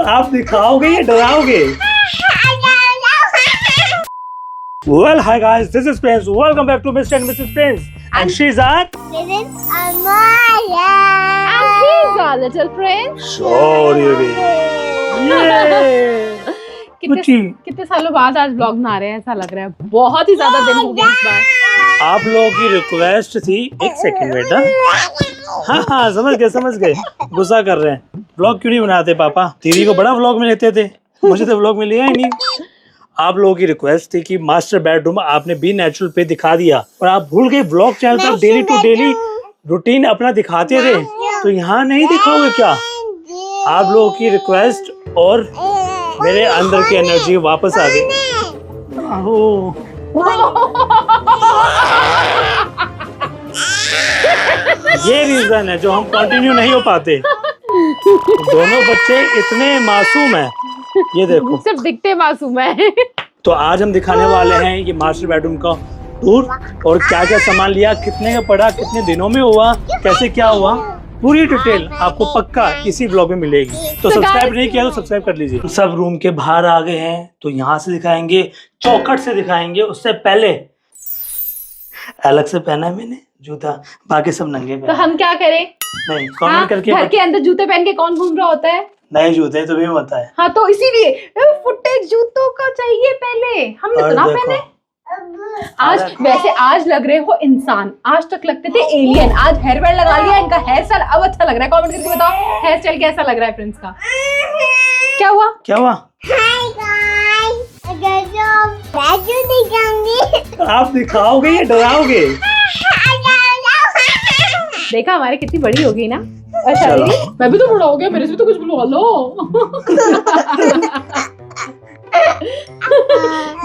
आप दिखाओगे या डराओगे? Well, hi guys, this is Prince. Welcome back to Mr. and Mrs. Prince. And she's our... This is Amaya. And he's our little prince. Sorry, Yay! कितने सालों बाद आज blog बना रहे हैं, ऐसा लग रहा है बहुत ही ज्यादा दिन हो गए इस बार। आप लोगों की रिक्वेस्ट थी, एक सेकंड बेटा। हाँ समझ गए गुस्सा कर रहे हैं। ब्लॉग क्यों नहीं बनाते पापा? दीदी को बड़ा ब्लॉग में लेते थे, मुझे तो ब्लॉग में लिया ही नहीं। आप लोगों की रिक्वेस्ट थी कि मास्टर बेडरूम आपने बी नेचुरल पे दिखा दिया और आप भूल गए ब्लॉग चैनल पर डेली टू डेली रूटीन अपना दिखाते थे, तो यहाँ नहीं दिखाओगे क्या? आप लोगों की रिक्वेस्ट और मेरे अंदर की एनर्जी वापस आ गई। ये रीजन है जो हम कंटिन्यू नहीं हो पाते। दोनों बच्चे इतने मासूम हैं, ये देखो सिर्फ दिखते मासूम है। तो आज हम दिखाने वाले हैं ये मास्टर बेडरूम का टूर और क्या क्या सामान लिया, कितने का पड़ा, कितने दिनों में हुआ, कैसे क्या हुआ, पूरी डिटेल आपको पक्का इसी ब्लॉग में मिलेगी। तो सब्सक्राइब नहीं किया तो सब्सक्राइब कर लीजिए। सब रूम के बाहर आ गए हैं, तो यहाँ से दिखाएंगे, चौखट से दिखाएंगे। उससे पहले अलग से पहना है मैंने जूता, बाकी सब नंगे तो हम क्या करें? नहीं कमेंट करके घर के अंदर जूते पहन के कौन घूम रहा होता है? नए जूते तुम्हें पता है। हाँ तो इसीलिए फुटेज जूतों का चाहिए पहले। हमने तो ना पहने आज। वैसे आज लग रहे हो इंसान, आज तक लगते थे एलियन। आज हेयर बैंड लगा लिया, इनका हेयर स्टाइल अब अच्छा लग रहा है। कमेंट करके बताओ हेयर स्टाइल कैसा लग रहा है प्रिंस का। क्या हुआ? Hi guys. राजू दिखाऊंगी। आप दिखाओगे या डराओगे? देखा हमारी कितनी बड़ी हो गई ना। अच्छा मैं भी तो बड़ा हो गया, मेरे से तो कुछ बुलवा लो।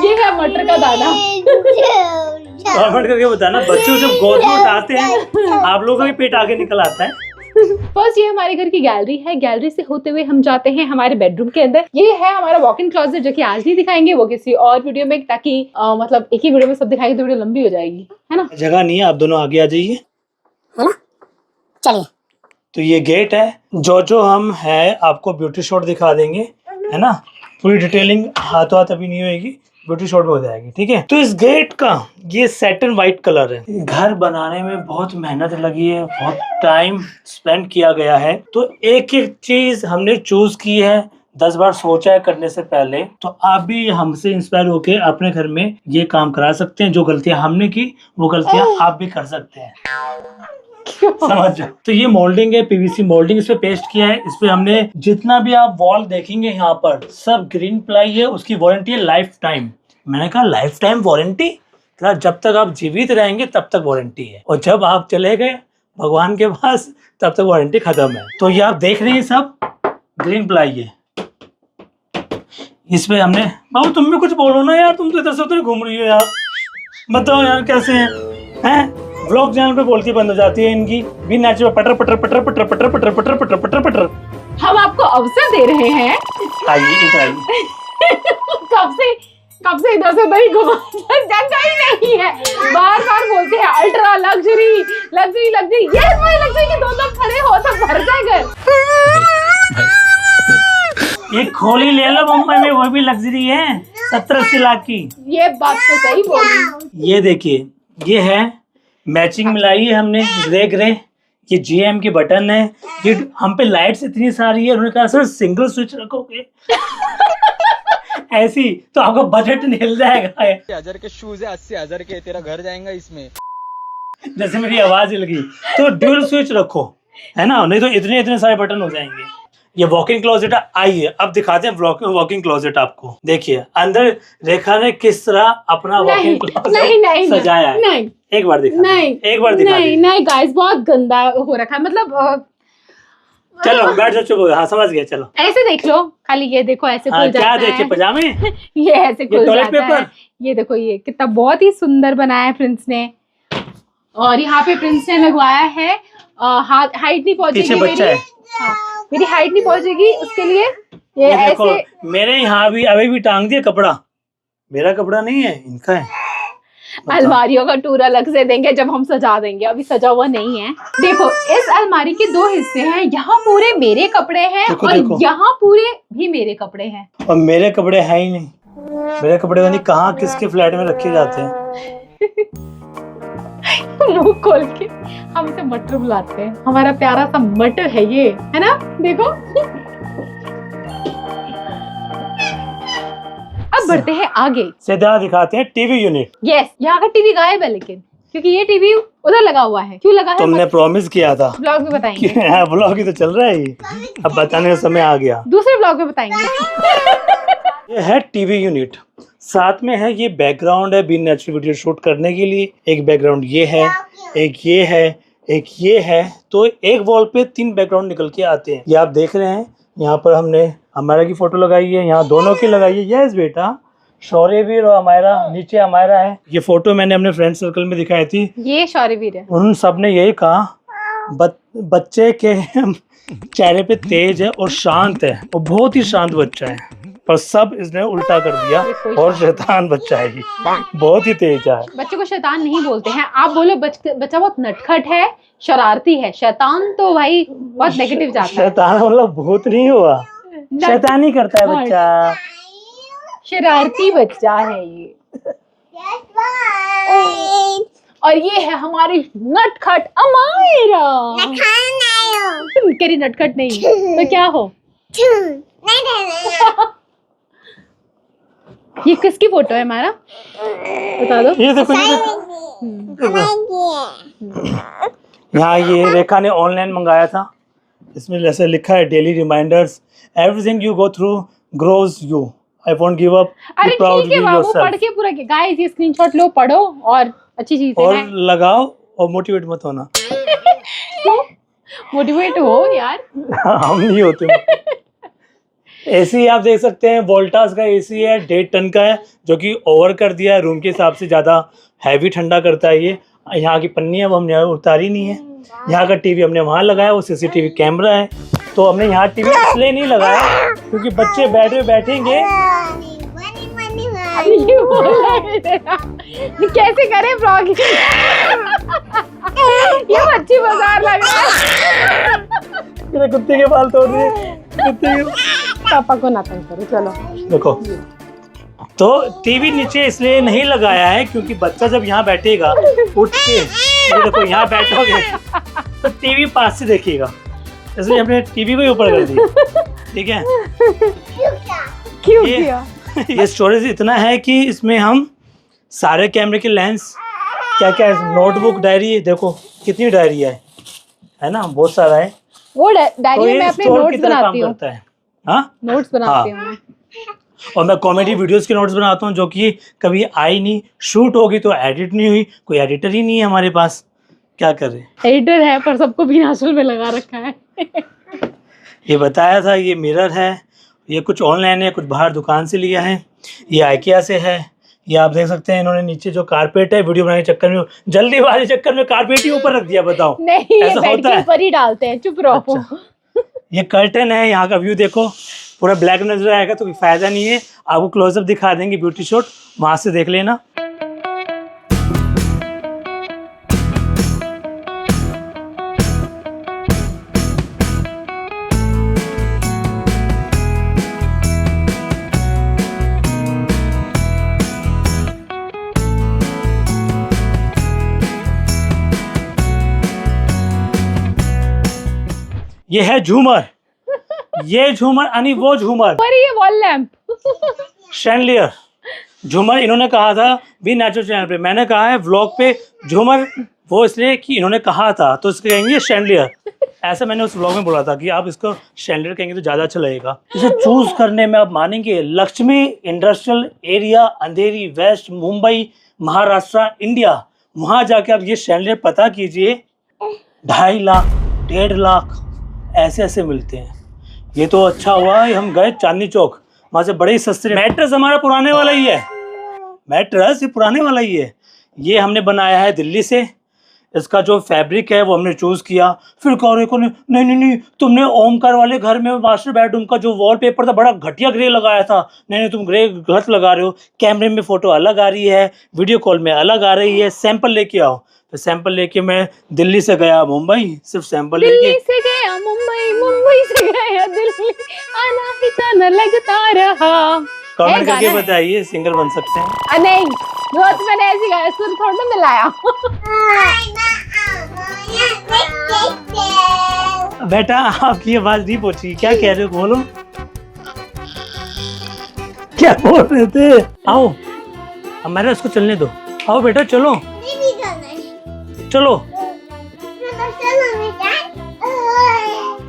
ये है मटर का दाना। कमेंट करके बताना, बच्चों जब गोद में उठाते हैं आप लोगों का भी पेट आगे निकल आता है। फर्स्ट ये हमारे घर की गैलरी है। गैलरी से होते हुए हम जाते हैं हमारे बेडरूम के अंदर। ये है हमारा वॉक इन क्लोजेट, जो कि आज नहीं दिखाएंगे, वो किसी और वीडियो में, ताकि मतलब एक ही वीडियो में सब दिखाएंगे तो वीडियो लंबी हो जाएगी, है ना? जगह नहीं है, आप दोनों आगे आ जाइए, है ना? चलिए। तो ये गेट है, जो हम है आपको ब्यूटी शॉट दिखा देंगे, है ना? पूरी डिटेलिंग हाथों हाथ अभी नहीं होगी, ब्यूटी शॉट में हो जाएगी, ठीक है? तो इस गेट का ये सैटिन व्हाइट कलर है। घर बनाने में बहुत मेहनत लगी है, बहुत टाइम स्पेंड किया गया है, तो एक एक चीज हमने चूज की है, 10 बार सोचा है करने से पहले। तो आप भी हमसे इंस्पायर होके अपने घर में ये काम करा सकते हैं। जो गलतियां हमने की वो गलतियां आप भी कर सकते हैं, समझ जाओ। तो ये मोल्डिंग है, पीवीसी मोल्डिंग इस पे पेस्ट किया है। इस पे हमने जितना भी आप वॉल देखेंगे यहाँ पर सब ग्रीन प्लाई है। उसकी वारंटी है लाइफ टाइम। मैंने कहा लाइफ टाइम वारंटी? जब तक आप जीवित रहेंगे तब तक वारंटी है, और जब आप चले गए भगवान के पास तब तक वारंटी खत्म है। तो ये आप देख रहे हैं सब ग्रीन प्लाई है। इस पे हमने, बाबू तुम भी कुछ बोलो ना यार, तुम तो इधर से उधर घूम रही हो यार, बताओ यार कैसे हैं? व्लॉग चैनल पे बोलती बंद हो जाती है इनकी, भी नेचुरल पटर पटर पटर पटर पटर पटर पटर पटर पटर पटर। हम आपको अवसर दे रहे हैं। आइए इधर आइए। कब से इधर से उधर ही घुमा, जगह ही नहीं है। बार बार बोलते हैं अल्ट्रा लग्जरी लग्जरी लग्जरी। ये हमारी लग्जरी के 2 लोग खड़े हो तो भर जाए घर। एक खोली ले लो मुंबई में, वो भी लग्जरी है, 70-80 लाख की। ये बात तो सही बोली। ये देखिए, ये है मैचिंग मिलाई है हमने, ग्रे। ये GM के बटन है। ये हम पे लाइट्स इतनी सारी है, उन्होंने कहा सर सिंगल स्विच रखोगे ऐसी तो आपका बजट निकल जाएगा। 80,000 के शूज है, 80,000 के, तेरा घर जाएगा इसमें। जैसे मेरी आवाज लगी तो ड्यूल स्विच रखो, है ना? नहीं तो इतने सारे बटन हो जाएंगे। ये वॉकिंग क्लोजेट आइए अब दिखाते हैं वॉकिंग क्लोजेट आपको। देखिए अंदर रेखा ने किस तरह अपना वॉकिंग क्लोजेट सजाया है। नहीं एक बार दिखा, एक बार दिखा। नहीं गाइस, बहुत गंदा हो रखा है। मतलब चलो बैठ जाओ, चुप हो। हाँ समझ गया, चलो ऐसे देख लो, खाली ये देखो ऐसे खुल जाता है। क्या देखे पजामे? ये ऐसे खुल जाता है। ये देखो, ये कितना बहुत ही सुंदर बनाया है प्रिंस ने। और यहाँ पे प्रिंस ने लगवाया है, हाइट नहीं पहुंचेगी मेरी, मेरी हाइट नहीं पहुंचेगी उसके लिए ये ऐसे। मेरे यहाँ भी अभी भी टांग दिया कपड़ा, मेरा कपड़ा नहीं है, इनका है। अलमारियों का टूर अलग से देंगे जब हम सजा देंगे, अभी सजा हुआ नहीं है। देखो इस अलमारी के 2 हिस्से हैं, यहाँ पूरे मेरे कपड़े हैं देखो, और देखो। यहाँ पूरे भी मेरे कपड़े हैं। और मेरे कपड़े हैं ही नहीं, मेरे कपड़े नहीं कहाँ किसके फ्लैट में रखे जाते हैं। मुंह खोल के हम इसे मटर बुलाते हैं, हमारा प्यारा सा मटर है ये, है ना। देखो अब बढ़ते हैं आगे, सीधा दिखाते हैं टीवी यूनिट। यस यहाँ का टीवी गायब है, लेकिन क्योंकि ये टीवी उधर लगा हुआ है। क्यों लगा है तुमने प्रॉमिस किया था ब्लॉग में बताएंगे, ब्लॉग ही तो चल रहा है ये, अब बताने का समय आ गया। दूसरे ब्लॉग में बताएंगे। ये है टीवी यूनिट, साथ में है ये बैकग्राउंड है बीन नेचुरल वीडियो शूट करने के लिए। एक बैकग्राउंड ये है, एक ये है, एक ये है, तो एक वॉल पे 3 बैकग्राउंड निकल के आते हैं। ये आप देख रहे हैं, यहाँ पर हमने अमायरा की फोटो लगाई है, यहाँ दोनों की लगाई है। यस बेटा, शौर्यवीर और अमायरा, नीचे अमायरा है। ये फोटो मैंने अपने फ्रेंड सर्कल में दिखाई थी, ये शौर्यवीर है। उन सब ने यही कहा बच्चे के चेहरे पे तेज है और शांत है, और बहुत ही शांत बच्चा है, पर सब इसने उल्टा कर दिया और शैतान बच्चा है ये, बहुत ही तेज है। बच्चे को शैतान नहीं बोलते हैं, आप बोलो बच्चा बहुत नटखट है, शरारती है। शैतान तो भाई बहुत नेगेटिव जाता है। शैतान मतलब भूत नहीं हुआ, शैतानी करता है बच्चा, शरारती बच्चा है ये। और ये है हमारी नटखट अमायरा। करी नटखट नहीं तो क्या हो। ये किसकी फोटो है हमारा, बता दो। ये देखो, ये देखो। यहाँ ये रेखा ने ऑनलाइन मंगाया था, इसमें जैसे लिखा है daily reminders, everything you go through grows you, I won't give up, अरे ठीक है बाबू, पढ़ के पूरा गाइस ये स्क्रीनशॉट लो, पढ़ो और अच्छी चीज है। और लगाओ और मोटिवेट मत होना। मोटिवेट हो यार। हम नहीं होते। एसी आप देख सकते हैं, वोल्टास का एसी है, 1.5 टन का है, जो कि ओवर कर दिया है, रूम के हिसाब से ज़्यादा हैवी ठंडा करता है ये। यहाँ की पन्नी है वो हमने उतारी नहीं है। यहाँ का टीवी हमने वहाँ लगाया, वो सीसीटीवी कैमरा है, तो हमने यहाँ टीवी इसलिए नहीं लगाया क्योंकि बच्चे बैठेंगे। कैसे करें ब्लॉगिंग। ये अच्छी बाजार लग रहा है। कुत्ते के बाल तोड़ दिए, कुत्ते के। पापा को ना तंग करो, चलो देखो, तो टीवी नीचे इसलिए नहीं लगाया है क्योंकि बच्चा जब यहाँ बैठेगा उठ के, ये देखो यहाँ बैठोगे तो टीवी पास से देखिएगा, इसलिए हमने टीवी को ही ऊपर कर दिया। ठीक है, क्यों किया? ये स्टोरेज इतना है कि इसमें हम सारे कैमरे के लेंस, क्या क्या है, नोटबुक, डायरी, देखो कितनी डायरी है ना, बहुत सारा है। वो डायरी तो में मैं अपने नोट्स बनाती हूँ। हाँ, नोट्स बनाती हूँ मैं। और मैं कॉमेडी वीडियोस के नोट्स बनाता हूँ, जो कि कभी आई नहीं, शूट होगी तो एडिट नहीं हुई, कोई एडिटर ही नहीं है हमारे पास, क्या कर रहे। एडिटर है पर सबको भी नाचुल में लगा रखा है। ये बताया था, ये मिरर है, ये कुछ ऑनलाइन है, कुछ बाहर दुकान से लिया है, ये आइकिया से है। ये आप देख सकते हैं, इन्होंने नीचे जो कारपेट है, वीडियो बनाने के चक्कर में, जल्दीबाजी चक्कर में कारपेट ही ऊपर रख दिया। बताओ, नहीं, ऐसा बेड होता के है? ऊपर ही डालते हैं, चुप रहो। अच्छा। ये कर्टन है, यहाँ का व्यू देखो, पूरा ब्लैक नजर आएगा तो कोई फायदा नहीं है। आपको क्लोजअप दिखा देंगे, ब्यूटी शॉट, वहां से देख लेना। ये है झूमर, ये झूमर यानी वो झूमर, पर ये वॉल लैंप शैंडलियर झूमर। इन्होंने कहा था भी नेचुरल चैनल पे, मैंने कहा है व्लॉग पे झूमर, वो इसलिए कि इन्होंने कहा था तो इसको कहेंगे शैंडलियर। ऐसा मैंने उस व्लॉग में बोला था कि आप इसको शैंडलियर कहेंगे तो ज़्यादा अच्छा लगेगा। इसे चूज करने में आप मानेंगे, लक्ष्मी इंडस्ट्रियल एरिया, अंधेरी वेस्ट, मुंबई, महाराष्ट्र, इंडिया, वहाँ जाके आप ये शैंडलियर पता कीजिए, 2.5 लाख 1.5 लाख ऐसे ऐसे मिलते हैं। ये तो अच्छा हुआ हम गए चांदनी चौक, वहाँ से बड़े ही सस्ते। मैट्रेस हमारा पुराने वाला ही है, मैट्रेस ये पुराने वाला ही है। ये हमने बनाया है दिल्ली से, इसका जो फैब्रिक है वो हमने चूज किया। फिर कह रहे को नहीं नहीं नहीं, तुमने ओमकार वाले घर में मास्टर बेडरूम का जो वॉलपेपर था बड़ा घटिया ग्रे लगाया था। नहीं नहीं, तुम ग्रे गलत लगा रहे हो, कैमरे में फोटो अलग आ रही है, वीडियो कॉल में अलग आ रही है, सैंपल लेके आओ। तो सैंपल लेके मैं दिल्ली से गया मुंबई, सिर्फ सैंपल लेके। दिल्ली से गया मुंबई, मुंबई से गया दिल्ली, आना ही जाना लगता रहा। कमेंट करके गाना है। बताइए, सिंगर बन सकते हैं। नहीं, वो तो मैंने ऐसे गाया, सुर थोड़ा ना मिलाया। बेटा आपकी आवाज नहीं पहुंची, क्या कह रहे हो, बोलो क्या बोल रहे थे। आओ हमारे उसको चलने दो, आओ बेटा चलो चलो।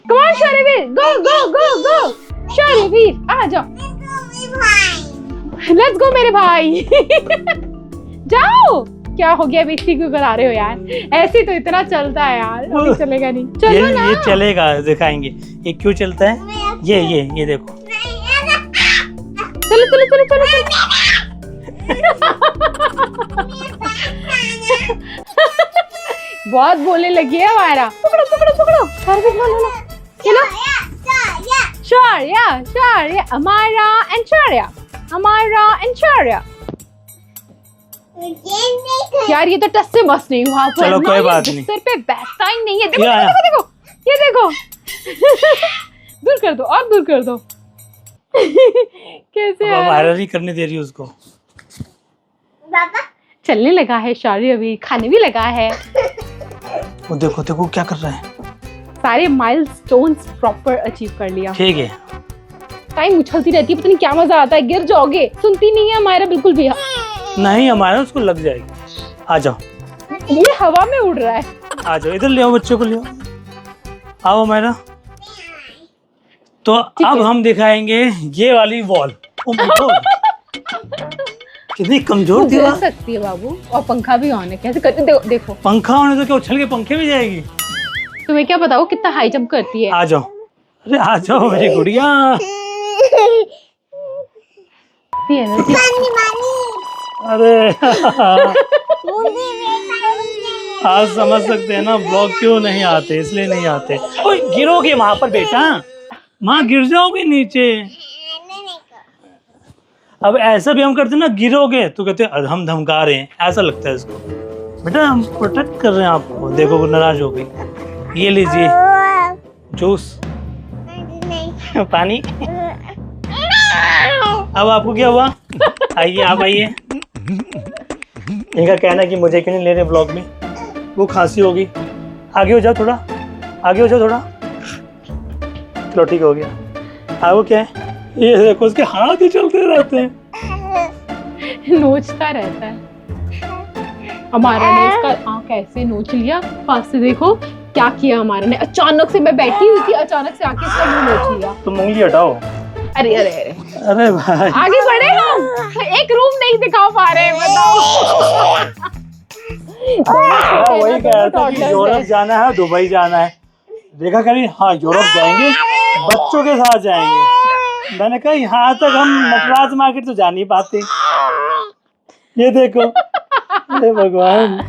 Come on, Shauryaveer, go go go go, Shauryaveer आ जाओ, लेट्स गो मेरे भाई। जाओ, क्या हो गया, बेइज्जती क्यों करा रहे हो यार, ऐसे तो इतना चलता है यार, अभी चलेगा नहीं, चलो ना। ये चलेगा, दिखाएंगे ये क्यों चलता है। ये देखो, चलो चलो चलो चलो चलो। बहुत बोलने लगी है हमारा। पकड़ो पकड़ो पकड़ो, शौर्यवीर लो लो लो, चलो। शौर्य शौर्य, अमारा एंड शौर्य, अमारा एंड शौर्य। यार ये तो टस से मस नहीं हुआ। चलो कोई बात नहीं, सिर पे बैठता ही नहीं है। देखो क्या देखो देखो, ये देखो। दूर कर दो और दूर कर दो। कैसे है? वायरल ही करने दे रही है उसको। चलने लगा है शौर्य, अभी खाने भी लगा है। वो देखो देखो क्या कर रहा है। सारे माइलस्टोन्स प्रॉपर अचीव कर लिया। ठीक है, टाइम उछलती रहती है, पता नहीं क्या मजा आता है, गिर जाओगे। सुनती नहीं है हमारा बिल्कुल भी। नहीं हमारा उसको लग जाएगी। आ जाओ, ये हवा में उड़ रहा है। आ जाओ, इधर ले आओ, बच्चों को ले आओ, आओ हमारा। तो अब हम दिखाएंगे ये वाली वॉल। ओ माय गॉड, कितनी कमजोर थी गिर सकती है बाबू, और पंखा भी ऑन है। कैसे करती देखो, देखो। पंखा होने तो क्या उछल के पंखे में जाएगी। तुम्हें क्या पता वो कितना हाई जंप करती है। आ जाओ, अरे आ जाओ मेरी गुड़िया। अरे आज समझ सकते हैं ना ब्लॉग क्यों नहीं आते, इसलिए नहीं आते। ओए गिरोगे वहां पर बेटा, माँ गिर जाओगे नीचे। अब ऐसा भी हम करते ना, गिरोगे तो कहते हम धमका रहे हैं, ऐसा लगता है इसको। बेटा हम प्रोटेक्ट कर रहे हैं आपको। देखो वो नाराज हो गई। ये लीजिए जूस, पानी। अब आपको क्या हुआ, आइए आप आइए। इनका कहना है कि मुझे क्यों नहीं ले रहे ब्लॉग में, वो खांसी होगी। आगे हो जाओ थोड़ा, आगे हो जाओ थोड़ा। चलो ठीक हो गया। वो क्या है, ये देखो उसके हाथ ही चलते रहते हैं। नोचता रहता है। हमारा ने इसका आँख ऐसे नोच लिया। पास से देखो क्या किया हमारे ने। अचानक से मैं बैठी हुई थी, अचानक से आके इसका मुंह नोच लिया। तुम उंगली हटाओ। अरे अरे अरे अरे भाई आगे बढ़े हम, एक रूम नहीं दिखा पा रहे हैं, बताओ। वही कह रहा था कि यूरोप जाना है, दुबई जाना है। देखा कहीं, हाँ यूरोप जाएंगे, बच्चों के साथ जाएंगे। मैंने कहा यहाँ तक हम नटराज मार्केट तो जा नहीं पाते। ये देखो, अरे भगवान।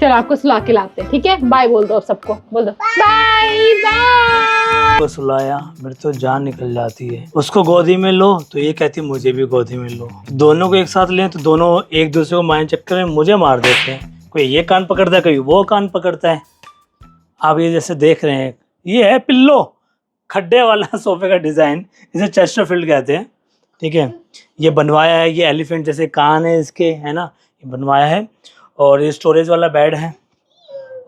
चलो आपको सुला के लाते हैं, ठीक है। बाय बोल दो सबको, बोल दो बाय बाय। को सुलाया, मेरी तो जान निकल जाती है। उसको गोदी में लो तो ये कहती मुझे भी गोदी में लो। दोनों को एक साथ लें तो दोनों एक दूसरे को मारने चक्कर में मुझे मार देते हैं। कोई ये कान पकड़ता है, कोई वो कान पकड़ता है। आप ये जैसे देख रहे हैं, ये है पिल्लो, खड्डे वाला सोफे का डिजाइन, इसे चेस्टरफील्ड कहते हैं। ठीक है, ये बनवाया है, ये एलिफेंट जैसे कान है इसके, है ना, ये बनवाया है। और ये स्टोरेज वाला बेड है,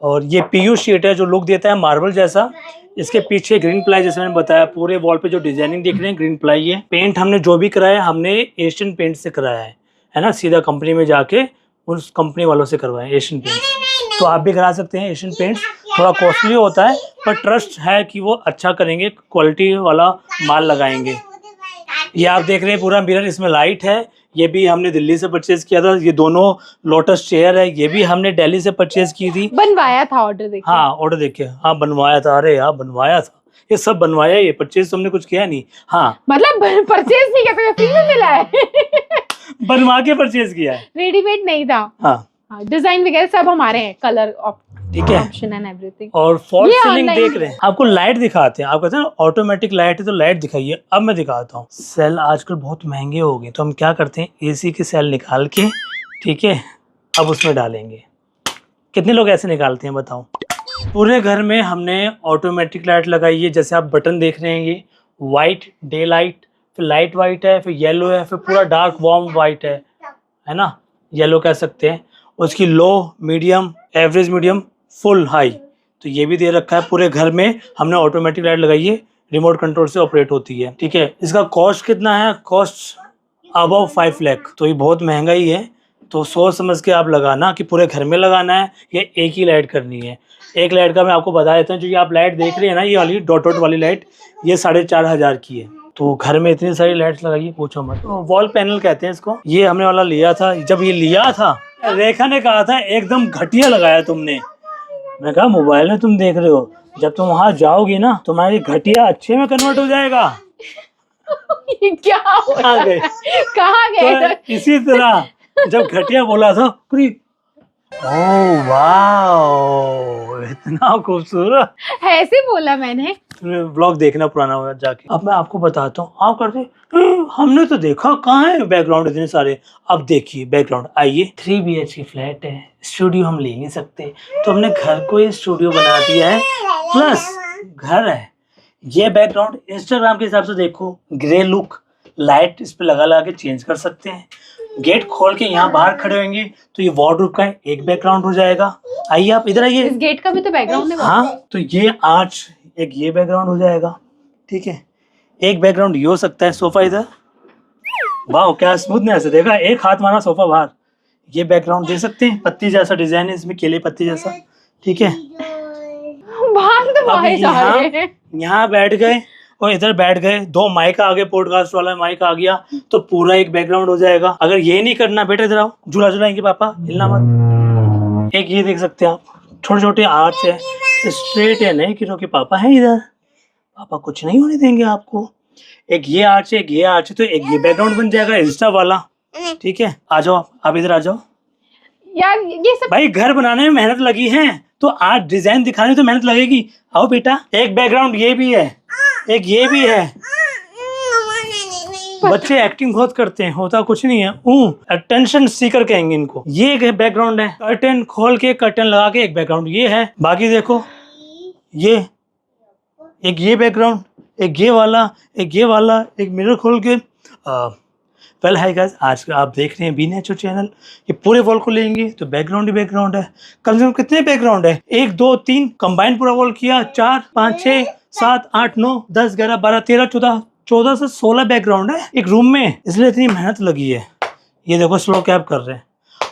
और ये पीयू शीट है जो लुक देता है मार्बल जैसा। इसके पीछे ग्रीन प्लाई, जैसे मैंने बताया, पूरे वॉल पे जो डिजाइनिंग देख रहे हैं ग्रीन प्लाई है। पेंट हमने जो भी कराया हमने एशियन पेंट से कराया है ना, सीधा कंपनी में जाके उस कंपनी वालों से करवाया एशियन पेंट। तो आप भी करा सकते हैं एशियन पेंट। थोड़ा कॉस्टली होता है पर ट्रस्ट है कि वो अच्छा करेंगे, क्वालिटी वाला माल लगाएंगे। ये आप देख रहे हैं पूरा मिरर, इसमें लाइट है, ये भी हमने दिल्ली से परचेज किया था। ये दोनों लोटस चेयर है, ये भी हमने दिल्ली से परचेज की थी। बनवाया था ऑर्डर देके। हाँ ऑर्डर देके, हाँ बनवाया था। अरे यार बनवाया था, ये सब बनवाया, ये परचेज तो हमने कुछ किया नहीं। हाँ मतलब परचेज नहीं किया, फ्री में मिला है। बनवा के परचेज किया है। रेडीमेड नहीं था। हाँ डिजाइन वगैरह सब हमारे हैं, कलर ठीक है, ऑप्शन एंड एवरीथिंग। और फॉल ये सीलिंग online देख रहे हैं, आपको लाइट दिखाते हैं। आप कहते हैं ना ऑटोमेटिक लाइट है तो लाइट दिखाइए, अब मैं दिखाता हूँ। सेल आजकल बहुत महंगे हो गए, तो हम क्या करते हैं एसी के सेल निकाल के, ठीक है, अब उसमें डालेंगे। कितने लोग ऐसे निकालते हैं बताओ। पूरे घर में हमने ऑटोमेटिक लाइट लगाई है, जैसे आप बटन देख रहे हैं, ये वाइट डे लाइट, फिर लाइट वाइट है, फिर येलो है, फिर पूरा डार्क वार्म वाइट है ना, येलो कह सकते हैं। उसकी low, medium, average, medium, full, high, तो ये भी दे रखा है। पूरे घर में हमने ऑटोमेटिक लाइट लगाई है, रिमोट कंट्रोल से ऑपरेट होती है, ठीक है। इसका कॉस्ट कितना है, कॉस्ट अबव 5 लाख, तो ये बहुत महंगा ही है। तो सोच समझ के आप लगाना कि पूरे घर में लगाना है या एक ही लाइट करनी है। एक लाइट का मैं आपको बता देता हूँ, जो ये आप लाइट देख रहे हैं ना, ये वाली डॉट डॉट वाली लाइट, ये 4,500 की है। तो घर में इतनी सारी लाइट्स लगाइए, पूछो मत। तो वॉल पैनल कहते हैं इसको। ये हमने वाला लिया था, जब ये लिया था रेखा ने कहा था एकदम घटिया लगाया तुमने। मैं कहा मोबाइल में तुम देख रहे हो, जब तुम वहां जाओगी ना तुम्हारी घटिया अच्छे में कन्वर्ट हो जाएगा। ये क्या हो रहा है? कहाँ गए? तो इसी तरह जब घटिया बोला था, ओह वाओ इतना खूबसूरत, ऐसे बोला मैंने। व्लॉग देखना पुराना हुआ जाके। अब मैं आपको बताता हूँ, आप करते हमने तो देखा कहाँ है बैकग्राउंड इतने सारे। अब देखिए बैकग्राउंड, आइए 3 BHK फ्लैट है, स्टूडियो हम ले नहीं सकते, तो हमने घर को ही स्टूडियो बना दिया है, प्लस घर है। ये बैकग्राउंड इंस्टाग्राम के हिसाब से देखो, ग्रे लुक, लाइट इस पे लगा के चेंज कर सकते हैं। गेट खोल के यहाँ बाहर खड़े होंगे तो ये वार्डरोब का एक बैकग्राउंड हो जाएगा। आइए आप इधर आइए, इस गेट का भी तो बैकग्राउंड है। हाँ, तो ये आर्च एक ये बैकग्राउंड हो जाएगा, ठीक है। एक बैकग्राउंड ये हो सकता है, सोफा इधर, वाह क्या स्मूथनेस है, देखा, एक हाथ मारा सोफा बाहर। ये बैकग्राउंड दे सकते हैं, पत्ती जैसा डिजाइन है इसमें, केले पत्ती जैसा, ठीक है। अब यहाँ बैठ गए और इधर बैठ गए, 2 माइक आ गए, पॉडकास्ट वाला माइक आ गया, तो पूरा एक बैकग्राउंड हो जाएगा। अगर ये नहीं करना, बेटा इधर आओ, झूला झुलाएंगे पापा, हिलना मत। एक ये देख सकते हैं आप, छोटे छोटे आर्च है, स्ट्रेट है नहीं, क्योंकि पापा है इधर, पापा कुछ नहीं होने देंगे आपको। एक ये आर्च है, एक ये आर्च है, तो एक ये बैकग्राउंड बन जाएगा इंस्टा वाला, ठीक है। आ जाओ आप इधर आ जाओ यार, ये सब भाई, घर बनाने में मेहनत लगी है तो आज डिजाइन दिखाने में तो मेहनत लगेगी। आओ बेटा, एक बैकग्राउंड ये भी है, एक ये भी है। बच्चे एक्टिंग बहुत करते हैं, होता कुछ नहीं है, अटेंशन सीकर कहेंगे इनको। ये एक बैकग्राउंड है, कर्टन खोल के, कर्टन लगा के एक बैकग्राउंड ये है। बाकी देखो, ये एक ये बैकग्राउंड, एक ये वाला, एक ये वाला, एक मिरर खोल के। वेल हाय गाइस, आज आप देख रहे हैं बी नेचर चैनल। ये पूरे वॉल को लेंगे तो बैकग्राउंड ही बैकग्राउंड है। कम से कम कितने बैकग्राउंड है, 1 2 3 कंबाइन पूरा वॉल किया, 4 5 6 7 8 9 10 11 12 13 14 से 16 बैकग्राउंड है एक रूम में, इसलिए इतनी मेहनत लगी है। ये देखो स्लो क्लैप कर रहे हैं,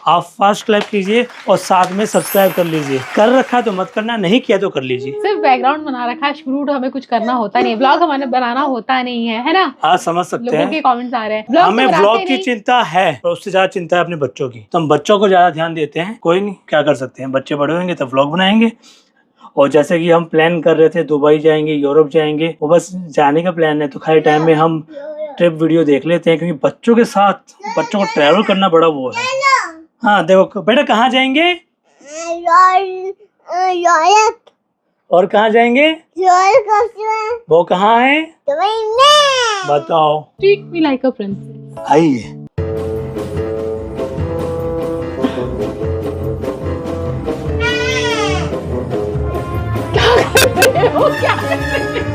आप फास्ट क्लैप कीजिए और साथ में सब्सक्राइब कर लीजिए। कर रखा तो मत करना, नहीं किया तो कर लीजिए। सिर्फ बैकग्राउंड बना रखा है, शूट हमें कुछ करना होता नहीं, ब्लॉग हमें बनाना होता नहीं है ना। आप समझ सकते लोगों के हैं, कमेंट्स आ रहे हैं, हमें ब्लॉग की चिंता है और उससे ज्यादा चिंता है अपने बच्चों की, तो हम बच्चों को ज्यादा ध्यान देते हैं। कोई नहीं, क्या कर सकते हैं, बच्चे बड़े होंगे तो ब्लॉग बनाएंगे। और जैसे कि हम प्लान कर रहे थे, दुबई जाएंगे, यूरोप जाएंगे, वो बस जाने का प्लान है, तो खाली टाइम में हम ट्रिप वीडियो देख लेते हैं, क्योंकि बच्चों के साथ बच्चों को ट्रैवल करना बड़ा वो है। हाँ देखो बेटा, कहाँ जाएंगे, और कहाँ जाएंगे, वो कहाँ है बताओ। Treat me like a princess. आइए,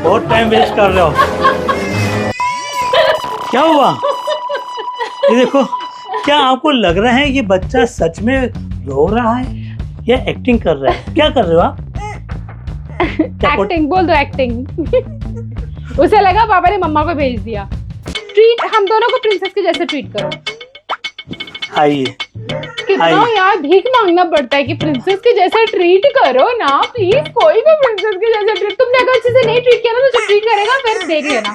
बहुत टाइम वेस्ट कर रहे हो। क्या हुआ, ये देखो, क्या आपको लग रहा है ये बच्चा सच में रो रहा है या एक्टिंग कर रहा है? क्या कर रहे हो आप? एक्टिंग बोल दो, एक्टिंग। उसे लगा पापा ने मम्मा को भेज दिया। ट्रीट, हम दोनों को प्रिंसेस के जैसे ट्रीट करो। आइए, कितना यार भीख मांगना पड़ता है कि प्रिंसेस के जैसा ट्रीट करो ना, प्लीज। कोई भी प्रिंसेस के जैसा ट्रीट, तुमने अगर अच्छे से नहीं ट्रीट किया ना तो जब ट्रीट करेगा फिर देख लेना,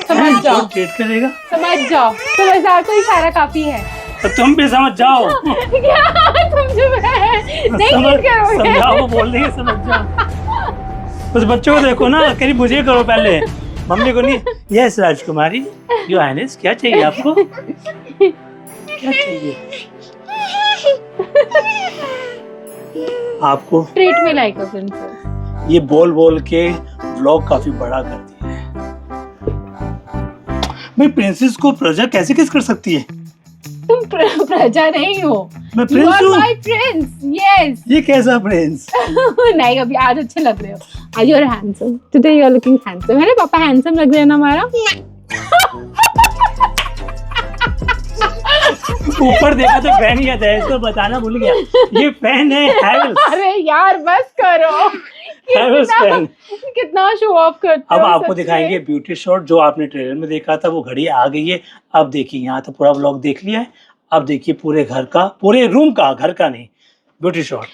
समझ जाओ। ट्रीट करेगा, समझ जाओ, समझदार को इशारा काफी है। तो तुम भी समझ जाओ। क्या तुम जो है नहीं ट्रीट करोगे, समझाओ, वो बोल देंगे समझ जाओ। उस बच्चों को देखो ना, कहीं मुझे करो पहले, मम्मी को नहीं। यस राजकुमारी, योर हाइनेस, क्या चाहिए आपको? क्या चाहिए आपको? Treat me like a princess. ये बोल बोल के व्लॉग काफी बड़ा कर दिया है। भाई प्रिंसेस को प्रजा कैसे किस कर सकती है? तुम प्रजा नहीं हो, मैं You प्रिंस are हूँ। my prince, yes. ये कैसा प्रिंस? नहीं, अभी आज अच्छे लग रहे हो। आज you're handsome. Today you're looking handsome. है ना पापा, handsome लग रहे हैं ना हमारा? ऊपर देखा तो फैन ही आता है, इसको बताना भूल गया। ये फैन है हैवेल्स। अरे यार बस करो। हैवेल्स फैन। कितना शो ऑफ करते अब हो आपको सच में। दिखाएंगे ब्यूटी शॉट जो आपने ट्रेलर में देखा था, वो घड़ी आ गई है। अब देखिए, यहाँ तो पूरा व्लॉग देख लिया है। अब देखिए पूरे घर का, पूरे रूम का, घर का नहीं, ब्यूटी शॉट।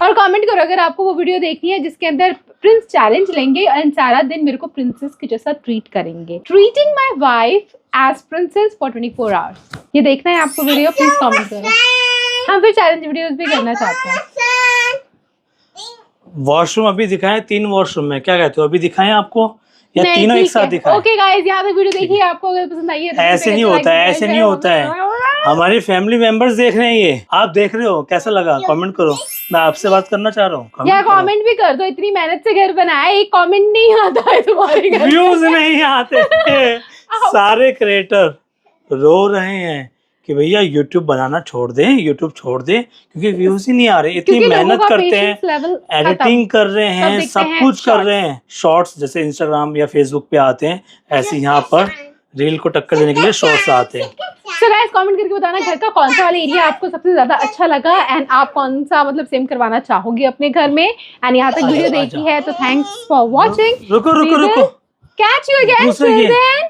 और कमेंट करो अगर आपको वो वीडियो देखनी है जिसके अंदर प्रिंस चैलेंज लेंगे और सारा दिन मेरे को प्रिंसेस के जैसा ट्रीट करेंगे। Treating my wife as princess for 24 hours. ये देखना है आपको वीडियो, प्लीज कमेंट करो। हम फिर चैलेंज वीडियोस भी करना चाहते हैं। वॉशरूम अभी दिखाएं, 3 वॉशरूम में, क्या कहते हो? अभी दिखाएं आपको या नहीं, तीनों एक ठीक साथ है। दिखाएं? ओके गाइस, यहाँ तक वीडियो देखिए, आपको अगर पसंद आई है तो ऐसे नहीं होता है, ऐसे नहीं होता है। हमारी फैमिली मेंबर्स देख रहे हैं, ये आप देख रहे हो, कैसा लगा? कमेंट करो। मैं आपसे बात करना चाह रहा हूँ। या कमेंट भी कर दो, इतनी मेहनत से घर बनाया, एक कमेंट नहीं आता है तुम्हारे घर। व्यूज नहीं आते। सारे क्रिएटर रो रहे हैं कि भैया यूट्यूब बनाना छोड़ दें, यूट्यूब छोड़ दें, क्योंकि व्यूज ही नहीं आ रहे। इतनी क्योंकि मेहनत लोगों का करते हैं, patience level एडिटिंग कर रहे हैं, देखते सब हैं कुछ कर shorts। रहे हैं। शॉर्ट्स जैसे इंस्टाग्राम या फेसबुक पे आते हैं, ऐसे यहाँ पर रील को टक्कर देने के लिए शॉर्ट्स आते हैं। So guys, कमेंट करके बताना घर का कौन सा वाला एरिया आपको सबसे ज्यादा अच्छा लगा एंड आप कौन सा मतलब सेम करवाना चाहोगे अपने घर में। एंड यहाँ तक वीडियो देखी है तो थैंक्स फॉर वाचिंग। रुको रुको रुको, कैच यू अगेन दूसरा ये- चिल्ड्रन।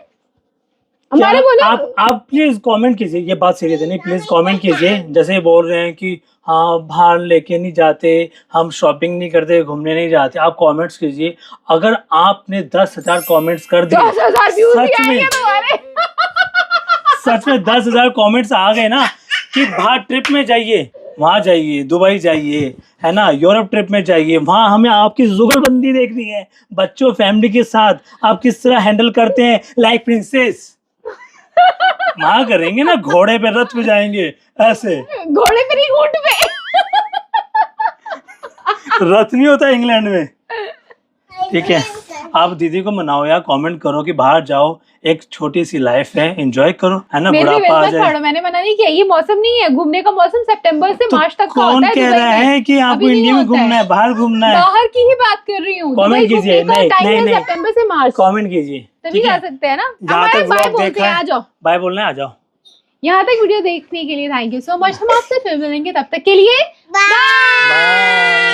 क्या हमारे बोलो आप प्लीज कमेंट कीजिए, ये बात सीरियस है, नहीं प्लीज कमेंट कीजिए। जैसे ये बोल रहे हैं कि हाँ बाहर लेके नहीं जाते, हम शॉपिंग नहीं करते, घूमने नहीं जाते, आप कमेंट्स कीजिए। अगर आपने 10,000 कमेंट्स कर दिए, 10,000 व्यूज भी सच में आएंगे तुम्हारे। सच में 10,000 कमेंट्स आ गए ना कि बाहर ट्रिप में जाइए, वहां जाइए, दुबई जाइए, है ना, यूरोप ट्रिप में जाइए, वहां हमें आपकी जुगलबंदी देखनी है, बच्चों फैमिली के साथ आप किस तरह हैंडल करते हैं लाइक प्रिंसेस। वहां करेंगे ना, घोड़े पे, रथ पे जाएंगे ऐसे। घोड़े पे नहीं, ऊंट पे। रथ नहीं होता इंग्लैंड में, ठीक है। आप दीदी को मनाओ यार, कमेंट करो कि बाहर जाओ, एक छोटी सी लाइफ है, एंजॉय करो, है ना, मेरे बुढ़ापा आ वेल मत जाए। छोड़ो, मैंने मना नहीं किया। ये मौसम नहीं है घूमने का, मौसम सितंबर से मार्च तक का कौन होता है कह दुबई रहा में। है कि आपको अभी नहीं इंडिया में होता घूमना है, बाहर घूमना है? बाहर की ही बात कर रही हूँ। कमेंट दुबई कीजिए, घूमने का नहीं, टाइम नहीं, है नहीं। सितंबर से मार्च, कमेंट कीजिए, तभी ठीक जा है। सकते हैं ना। जहाँ तक बाय व्लॉग बोलते देखा हैं, आ है, जाओ। बाय बोलना है, आ जाओ। यहाँ तक वीडियो देखने के लिए थैंक यू सो मच। हम आपसे फिर मिलेंगे, तब तक के लिए बाय। बाय।